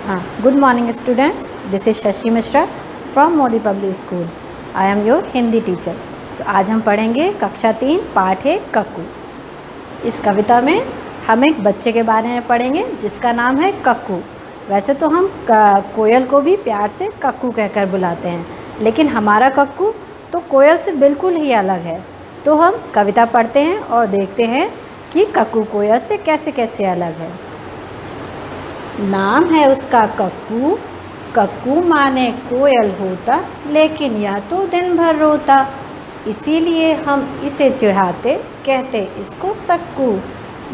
Good morning students, this is Shashi Mishra from Modi Public School. I am your Hindi teacher. तो आज हम पढ़ेंगे कक्षा 3 पाठ 1 कक्कू। इस कविता में हम एक बच्चे के बारे में पढ़ेंगे जिसका नाम है कक्कू। वैसे तो हम कोयल को भी प्यार से कक्कू कहकर बुलाते हैं, लेकिन हमारा कक्कू तो कोयल से बिल्कुल ही अलग है। तो हम कविता पढ़ते हैं और देखते हैं कि कक्कू कोयल से कैसे कैसे अलग है। नाम है उसका कक्कू, कक्कू माने कोयल होता, लेकिन यह तो दिन भर रोता। इसीलिए हम इसे चिढ़ाते, कहते इसको सक्कू।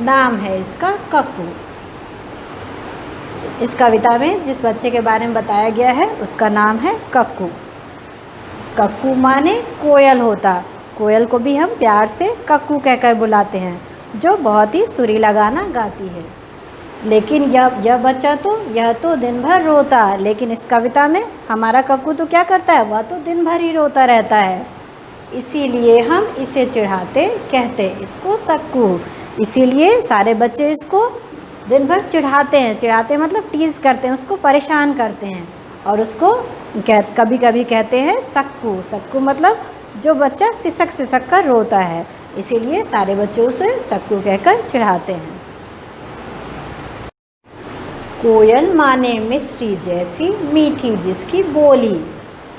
नाम है इसका कक्कू। इस कविता में जिस बच्चे के बारे में बताया गया है उसका नाम है कक्कू। कक्कू माने कोयल होता। कोयल को भी हम प्यार से कक्कू कहकर बुलाते हैं, जो बहुत ही सुरीला गाना गाती है। लेकिन यह बच्चा यह तो दिन भर रोता। लेकिन इस कविता में हमारा कक्कू तो क्या करता है, वह तो दिन भर ही रोता रहता है। इसीलिए हम इसे चिढ़ाते, कहते इसको सक्कू। इसीलिए सारे बच्चे इसको दिन भर चिढ़ाते हैं। चिढ़ाते मतलब टीज़ करते हैं, उसको परेशान करते हैं और उसको कभी कभी कहते हैं सक्कू। सक्कू मतलब जो बच्चा सिसक सिसक कर रोता है, इसीलिए सारे बच्चे उसे सक्कू कहकर चिढ़ाते हैं। कोयल माने मिश्री जैसी, मीठी जिसकी बोली।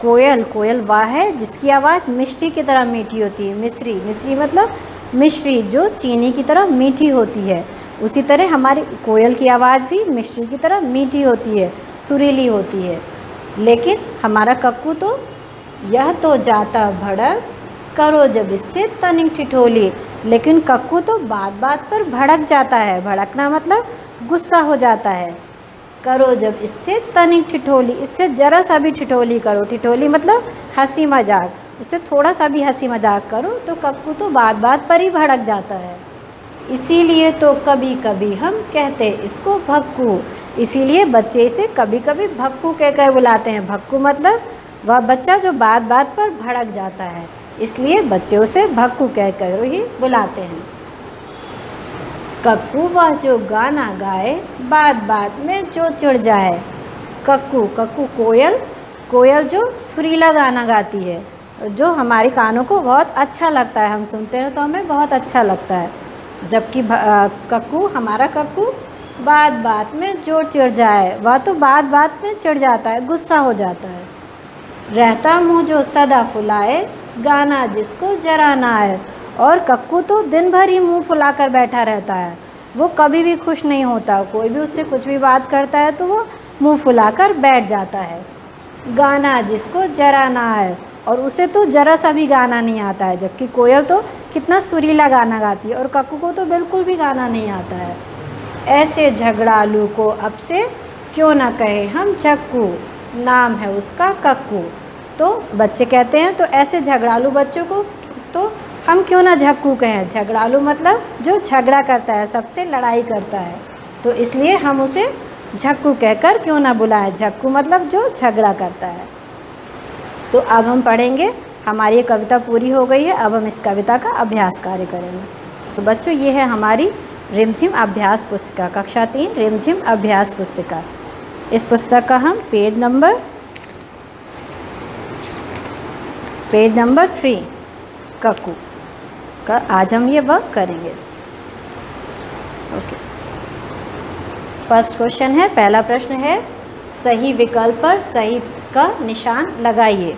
कोयल वह है जिसकी आवाज़ मिश्री की तरह मीठी होती है। मिश्री मतलब मिश्री, जो चीनी की तरह मीठी होती है। उसी तरह हमारी कोयल की आवाज़ भी मिश्री की तरह मीठी होती है, सुरीली होती है। लेकिन हमारा कक्कू यह तो जाता भड़क, करो जब इससे तनिक ठिठोली। लेकिन कक्कू तो बात बात पर भड़क जाता है। भड़कना मतलब गुस्सा हो जाता है। करो जब इससे तनिक ठिठोली, इससे ज़रा सा भी ठिठोली करो। ठिठोली मतलब हंसी मजाक, उससे थोड़ा सा भी हंसी मजाक करो तो कक्कू तो बात बात पर ही भड़क जाता है। इसीलिए तो कभी कभी हम कहते इसको भक्कू। इसीलिए बच्चे इसे कभी कभी भक्कू कहकर बुलाते हैं। भक्कू मतलब वह बच्चा जो बात बात पर भड़क जाता है, इसलिए बच्चे उसे भक्कू कहकर ही बुलाते हैं। कक्कू वह जो गाना गाए, बात बात में जो चिढ़ जाए। कक्कू कोयल जो सुरीला गाना गाती है, जो हमारे कानों को बहुत अच्छा लगता है। हम सुनते हैं तो हमें बहुत अच्छा लगता है। जबकि हमारा कक्कू बात बात में जो चिढ़ जाए, वह तो बात बात में चिढ़ जाता है, गुस्सा हो जाता है। रहता मुँह जो सदा फुलाए, गाना जिसको जरा ना आए। और कक्कू तो दिन भर ही मुंह फुलाकर बैठा रहता है। वो कभी भी खुश नहीं होता। कोई भी उससे कुछ भी बात करता है तो वो मुंह फुलाकर बैठ जाता है। गाना जिसको जरा ना आए, और उसे तो ज़रा सा भी गाना नहीं आता है। जबकि कोयल तो कितना सुरीला गाना गाती है और कक्कू को तो बिल्कुल भी गाना नहीं आता है। ऐसे झगड़ालू को अब से क्यों ना कहे हम झक्कू। नाम है उसका कक्कू। तो बच्चे कहते हैं तो ऐसे झगड़ालू बच्चों को तो हम क्यों ना झक्कू कहें। झगड़ालू मतलब जो झगड़ा करता है, सबसे लड़ाई करता है, तो इसलिए हम उसे झक्कू कहकर क्यों ना बुलाएं। झक्कू मतलब जो झगड़ा करता है। तो अब हम पढ़ेंगे। हमारी ये कविता पूरी हो गई है। अब हम इस कविता का अभ्यास कार्य करेंगे। तो बच्चों, ये है हमारी रिमझिम अभ्यास पुस्तिका, कक्षा 3 रिमझिम अभ्यास पुस्तिका। इस पुस्तक का हम पेज नंबर 3 कक्कू का आज हम ये वर्क करेंगे। ओके, फर्स्ट क्वेश्चन है, पहला प्रश्न है, सही विकल्प पर सही का निशान लगाइए।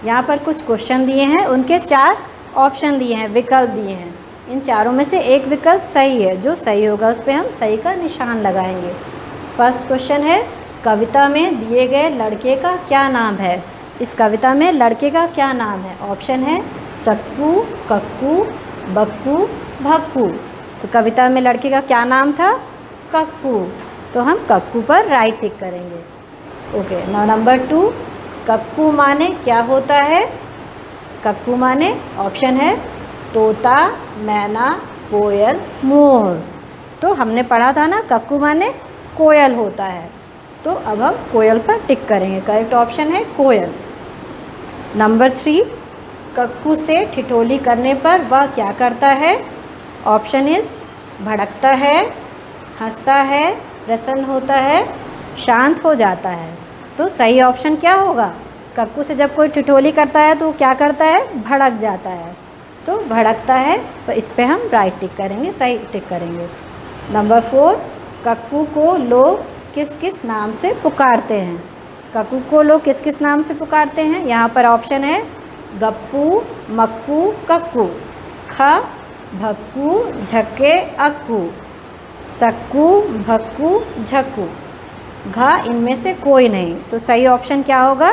यहाँ पर कुछ क्वेश्चन दिए हैं, उनके 4 ऑप्शन दिए हैं, विकल्प दिए हैं। इन चारों में से एक विकल्प सही है। जो सही होगा उस पर हम सही का निशान लगाएंगे। फर्स्ट क्वेश्चन है, कविता में दिए गए लड़के का क्या नाम है। इस कविता में लड़के का क्या नाम है। ऑप्शन है सक्कू, कक्कू, बक्कू, भक्कू। तो कविता में लड़के का क्या नाम था, कक्कू। तो हम कक्कू पर राइट टिक करेंगे। ओके, नाउ नंबर 2, कक्कू माने क्या होता है। कक्कू माने ऑप्शन है तोता, मैना, कोयल, मोर। तो हमने पढ़ा था ना, कक्कू माने कोयल होता है। तो अब हम कोयल पर टिक करेंगे। करेक्ट ऑप्शन है कोयल। नंबर 3, कक्कू से ठिठोली करने पर वह क्या करता है। ऑप्शन इज भड़कता है, हंसता है, प्रसन्न होता है, शांत हो जाता है। तो सही ऑप्शन क्या होगा? कक्कू से जब कोई ठिठोली करता है तो वो क्या करता है? भड़क जाता है। तो भड़कता है, तो इस पे हम राइट टिक करेंगे, सही टिक करेंगे। नंबर 4, कक्कू को लोग किस किस नाम से पुकारते हैं? कक्कू को लोग किस किस नाम से पुकारते हैं? यहाँ पर ऑप्शन है गप्पू, मक्कू, कक्कू, ख, भक्कू, झक्के, अक्कू, सक्कू, भक्कू, झक्कू, घा इनमें से कोई नहीं। तो सही ऑप्शन क्या होगा?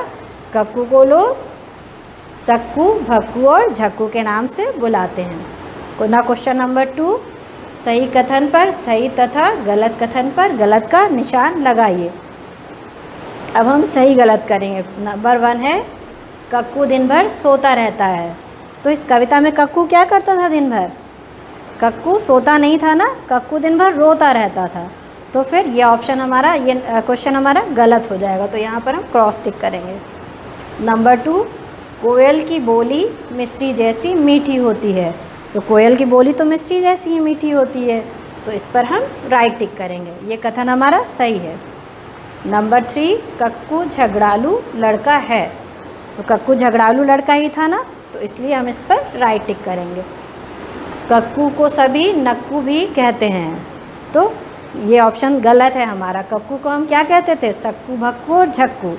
कक्कू को लोग सक्कू, भक्कू और झक्कू के नाम से बुलाते हैं। ना क्वेश्चन नंबर 2, सही कथन पर सही तथा गलत कथन पर गलत का निशान लगाइए। अब हम सही गलत करेंगे। नंबर 1 है कक्कू दिन भर सोता रहता है। तो इस कविता में कक्कू क्या करता था दिन भर? कक्कू सोता नहीं था ना, कक्कू दिन भर रोता रहता था। तो फिर ये ऑप्शन हमारा, ये क्वेश्चन हमारा गलत हो जाएगा। तो यहाँ पर हम क्रॉस टिक करेंगे। नंबर 2, कोयल की बोली मिश्री जैसी मीठी होती है। तो कोयल की बोली तो मिश्री जैसी ही मीठी होती है, तो इस पर हम राइट टिक करेंगे। ये कथन हमारा सही है। नंबर 3, कक्कू झगड़ालू लड़का है। तो कक्कू झगड़ालू लड़का ही था ना, तो इसलिए हम इस पर राइट टिक करेंगे। कक्कू को सभी नक्कू भी कहते हैं। तो ये ऑप्शन गलत है हमारा। कक्कू को हम क्या कहते थे? सक्कू, भक्कू और झक्कू।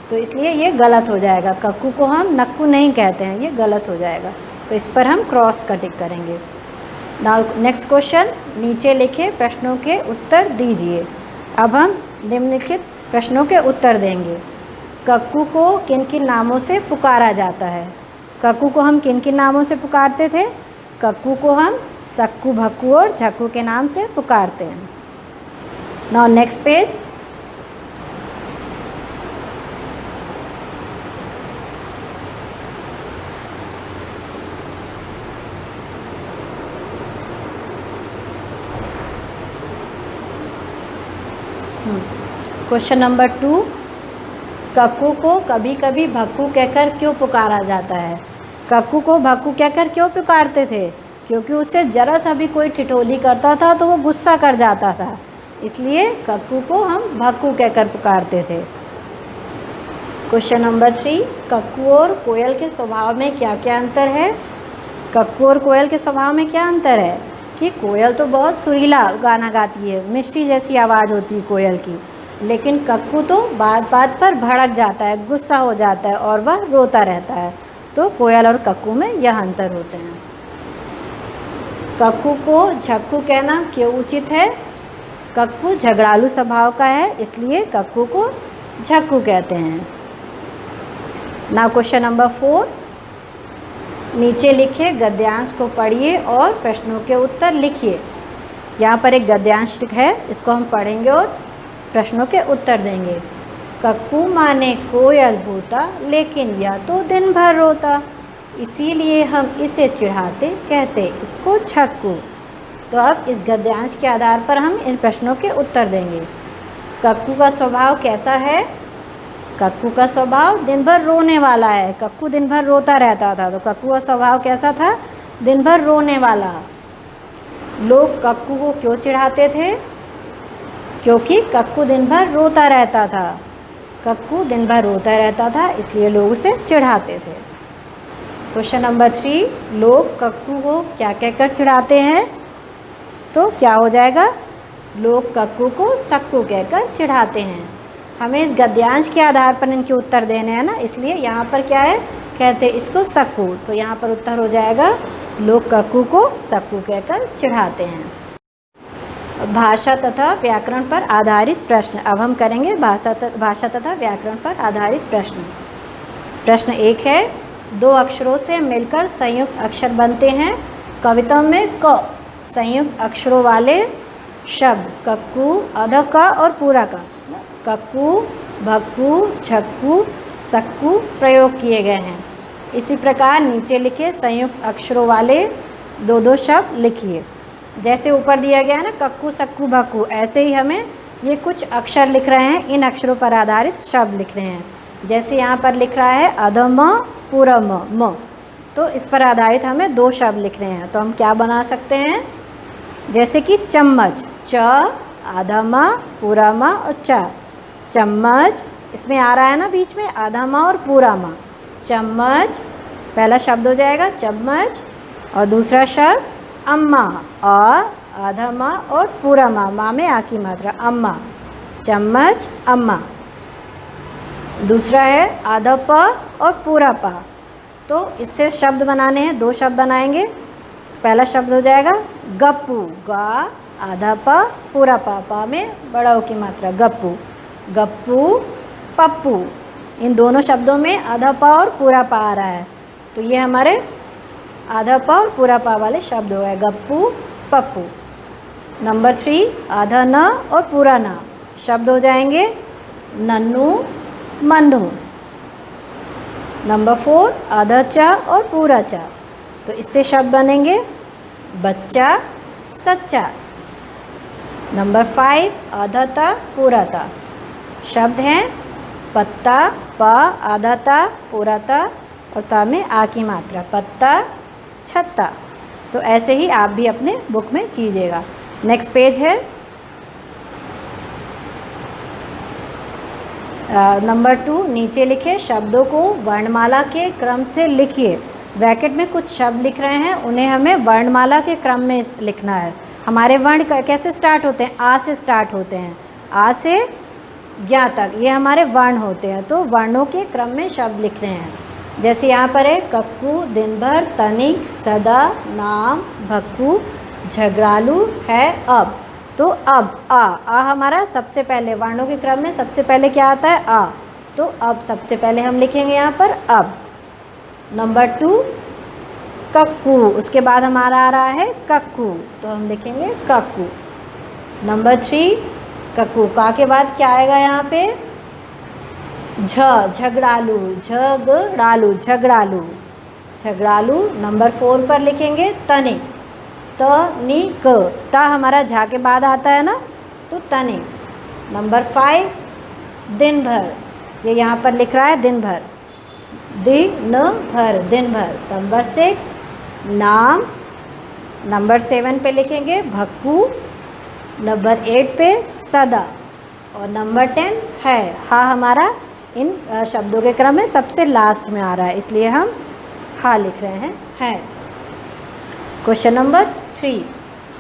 तो इसलिए ये गलत हो जाएगा। कक्कू को हम नक्कू नहीं कहते हैं, ये गलत हो जाएगा। तो इस पर हम क्रॉस का टिक करेंगे। नाउ नेक्स्ट क्वेश्चन, नीचे लिखे प्रश्नों के उत्तर दीजिए। अब हम निम्नलिखित प्रश्नों के उत्तर देंगे। कक्कू को किन किन नामों से पुकारा जाता है? कक्कू को हम किन किन नामों से पुकारते थे? कक्कू को हम सक्कू, भक्कू और झक्कू के नाम से पुकारते हैं। Now next page, question number 2, cuckoo को कभी कभी भक्कू कहकर क्यों पुकारा जाता है? कक्कू को भक्कू कहकर क्यों पुकारते थे? क्योंकि उससे जरा सा भी कोई ठिठोली करता था तो वो गुस्सा कर जाता था, इसलिए कक्कू को हम भक्कू कहकर पुकारते थे। क्वेश्चन नंबर 3, कक्कू और कोयल के स्वभाव में क्या क्या अंतर है? कक्कू और कोयल के स्वभाव में क्या अंतर है? कि कोयल तो बहुत सुरीला गाना गाती है, मिष्टी जैसी आवाज़ होती है कोयल की, लेकिन कक्कू तो बात बात पर भड़क जाता है, गुस्सा हो जाता है और वह रोता रहता है। तो कोयल और कक्कू में यह अंतर होते हैं। कक्कू को झक्कू कहना क्यों उचित है? कक्कू झगड़ालू स्वभाव का है, इसलिए कक्कू को झक्कू कहते हैं। नाउ क्वेश्चन नंबर 4, नीचे लिखे गद्यांश को पढ़िए और प्रश्नों के उत्तर लिखिए। यहाँ पर एक गद्यांश है, इसको हम पढ़ेंगे और प्रश्नों के उत्तर देंगे। कक्कू माने कोयल होता, लेकिन यह तो दिन भर रोता, इसीलिए हम इसे चिढ़ाते, कहते इसको झक्कू। तो अब इस गद्यांश के आधार पर हम इन प्रश्नों के उत्तर देंगे। कक्कू का स्वभाव कैसा है? कक्कू का स्वभाव दिन भर रोने वाला है। कक्कू दिन भर रोता रहता था, तो कक्कू का स्वभाव कैसा था? दिन भर रोने वाला। लोग कक्कू को क्यों चिढ़ाते थे? क्योंकि कक्कू दिन भर रोता रहता था। कक्कू दिन भर रोता रहता था, इसलिए लोग उसे चिढ़ाते थे। क्वेश्चन नंबर 3, लोग कक्कू को क्या कहकर चिढ़ाते हैं? तो क्या हो जाएगा? लोग कक्कू को सक्कू कहकर चिढ़ाते हैं। हमें इस गद्यांश के आधार पर इनके उत्तर देने हैं ना, इसलिए यहाँ पर क्या है? कहते इसको सक्कू। तो यहाँ पर उत्तर हो जाएगा लोग कक्कू को सक्कू कहकर चिढ़ाते हैं। भाषा तथा व्याकरण पर आधारित प्रश्न। अब हम करेंगे भाषा तथा व्याकरण पर आधारित प्रश्न। प्रश्न 1 है, 2 अक्षरों से मिलकर संयुक्त अक्षर बनते हैं। कविता में क संयुक्त अक्षरों वाले शब्द कक्कू, अध का और पूरा का, कक्कू, भक्कू, झक्कू, सक्कू प्रयोग किए गए हैं। इसी प्रकार नीचे लिखे संयुक्त अक्षरों वाले 2-2 शब्द लिखिए। जैसे ऊपर दिया गया है ना, कक्कू, सक्कू, भक्कू, ऐसे ही हमें ये कुछ अक्षर लिख रहे हैं, इन अक्षरों पर आधारित शब्द लिख रहे हैं। जैसे यहाँ पर लिख रहा है अधम, पूरा म, तो इस पर आधारित हमें 2 शब्द लिख रहे हैं। तो हम क्या बना सकते हैं? जैसे कि चम्मच, च, आधा म, पूरा म और च। चम्मच, इसमें आ रहा है ना बीच में आधा माँ और पूरा माँ। चम्मच पहला शब्द हो जाएगा चम्मच, और दूसरा शब्द अम्मा, आधा माँ और पूरा माँ, माँ में आ की मात्रा, अम्मा, चम्मच अम्मा। दूसरा है आधा प और पूरा पा, तो इससे शब्द बनाने हैं, दो शब्द बनाएंगे। तो पहला शब्द हो जाएगा गप्पू, गा आधा पा पूरा पा में बड़ा ओ की मात्रा, गप्पू, गप्पू पप्पू। इन दोनों शब्दों में आधा पा और पूरा पा आ रहा है, तो ये हमारे आधा पा और पूरा पा वाले शब्द हो गए, गप्पू पप्पू। नंबर 3 आधा न और पूरा ना, शब्द हो जाएंगे नन्नू मन्नू। नंबर 4 आधा चा और पूरा चा, तो इससे शब्द बनेंगे बच्चा सच्चा। नंबर 5 आधा ता पूरा ता, शब्द हैं पत्ता, प आधा ता पूरा ता और ता में आ की मात्रा, पत्ता छत्ता। तो ऐसे ही आप भी अपने बुक में कीजिएगा। नेक्स्ट पेज है नंबर 2, नीचे लिखे शब्दों को वर्णमाला के क्रम से लिखिए। ब्रैकेट में कुछ शब्द लिख रहे हैं, उन्हें हमें वर्णमाला के क्रम में लिखना है। हमारे वर्ण कैसे स्टार्ट होते हैं, आ से स्टार्ट होते हैं, आ से ज्ञा तक ये हमारे वर्ण होते हैं। तो वर्णों के क्रम में शब्द लिख रहे हैं। जैसे यहाँ पर है कक्कू, दिन भर, तनिक, सदा, नाम, भक्कू, झगड़ालू है अब। तो अब आ हमारा सबसे पहले वर्णों के क्रम में सबसे पहले क्या आता है, आ। तो अब सबसे पहले हम लिखेंगे यहाँ पर अब। नंबर 2 कक्कू, उसके बाद हमारा आ रहा है कक्कू, तो हम लिखेंगे कक्कू। नंबर 3 कक्कू, का के बाद क्या आएगा यहाँ पे, झगड़ालू, झगड़ालू, झगड़ालू, झगड़ालू। नंबर 4 पर लिखेंगे तनिक, तनिक, ता हमारा झा के बाद आता है ना, तो तनिक। नंबर 5 दिन भर, ये यहाँ पर लिख रहा है दिन भर, दिन भर, दिन भर। नंबर 6 नाम, नंबर 7 पे लिखेंगे भक्कू, नंबर 8 पे सदा, और नंबर 10 है। हा हमारा इन शब्दों के क्रम में सबसे लास्ट में आ रहा है, इसलिए हम हा लिख रहे हैं, है। क्वेश्चन नंबर 3,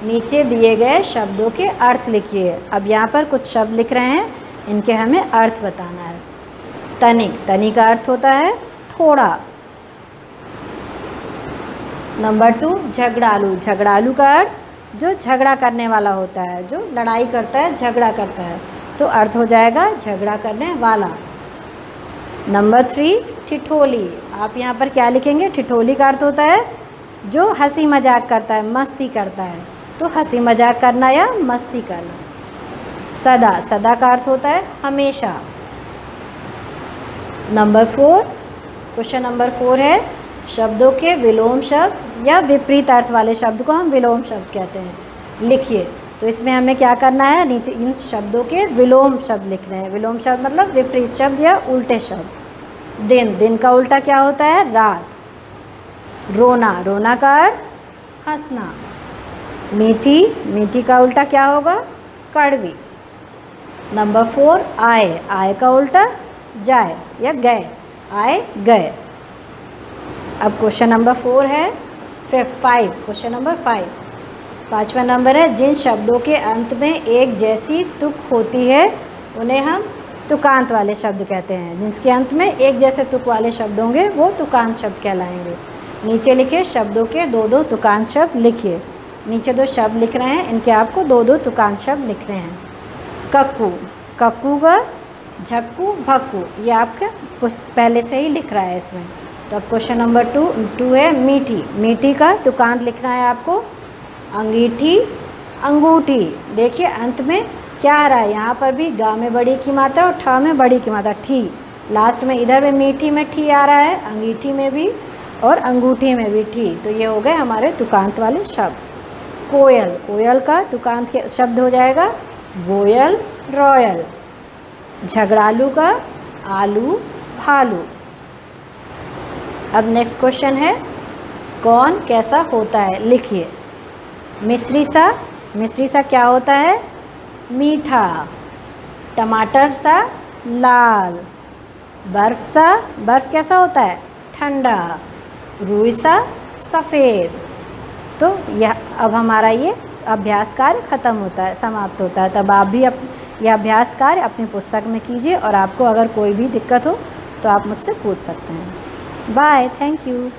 नीचे दिए गए शब्दों के अर्थ लिखिए। अब यहाँ पर कुछ शब्द लिख रहे हैं, इनके हमें अर्थ बताना है। तनिक, तनिक का अर्थ होता है थोड़ा। नंबर 2 झगड़ालू, झगड़ालू का अर्थ जो झगड़ा करने वाला होता है, जो लड़ाई करता है, झगड़ा करता है, तो अर्थ हो जाएगा झगड़ा करने वाला। नंबर 3 ठिठोली, आप यहाँ पर क्या लिखेंगे, ठिठोली का अर्थ होता है जो हंसी मजाक करता है, मस्ती करता है, तो हंसी मजाक करना या मस्ती करना। सदा, सदा का अर्थ होता है हमेशा। नंबर 4, क्वेश्चन नंबर 4 है शब्दों के विलोम शब्द या विपरीत अर्थ वाले शब्द को हम विलोम शब्द कहते हैं, लिखिए। तो इसमें हमें क्या करना है, नीचे इन शब्दों के विलोम शब्द लिख रहे हैं। विलोम शब्द मतलब विपरीत शब्द या उल्टे शब्द। दिन, दिन का उल्टा क्या होता है, रात। रोना, रोना का अर्थ हंसना। मीठी, मीठी का उल्टा क्या होगा, कड़वी। नंबर 4 आए, आए का उल्टा जाए या गए, आए गए। अब क्वेश्चन नंबर 4 है, फिर 5, क्वेश्चन नंबर 5, 5वां नंबर है जिन शब्दों के अंत में एक जैसी तुक होती है उन्हें हम तुकांत वाले शब्द कहते हैं। जिसके अंत में एक जैसे तुक वाले शब्द होंगे वो तुकांत शब्द कहलाएंगे। नीचे लिखे शब्दों के 2-2 तुकांत शब्द लिखिए। नीचे 2 शब्द लिख रहे हैं, इनके आपको 2-2 तुकांत शब्द लिख रहे हैं। कक्कू, कक्कू का झक्कू भक्कू, ये आपका पहले से ही लिख रहा है इसमें। तो अब क्वेश्चन नंबर 2 है मीठी, मीठी का तुकांत लिखना है आपको। अंगीठी, अंगूठी, देखिए अंत में क्या आ रहा है, यहाँ पर भी गा में बड़ी की मात्रा और ठा में बड़ी की मात्रा, ठी। लास्ट में इधर में मीठी में ठी आ रहा है, अंगीठी में भी और अंगूठी में भी ठी। तो ये हो गए हमारे तुकांत वाले शब्द। कोयल, कोयल का तुकांत शब्द हो जाएगा गोयल रॉयल। झगड़ालू का आलू भालू। अब नेक्स्ट क्वेश्चन है कौन कैसा होता है, लिखिए। मिस्री सा, मिस्री सा क्या होता है, मीठा। टमाटर सा लाल। बर्फ़ सा, बर्फ़ कैसा होता है? ठंडा। रुई सा, सफ़ेद। तो यह अब हमारा ये अभ्यास कार्य ख़त्म होता है, समाप्त होता है। तब आप भी यह अभ्यास कार्य अपनी पुस्तक में कीजिए और आपको अगर कोई भी दिक्कत हो तो आप मुझसे पूछ सकते हैं। Bye, thank you.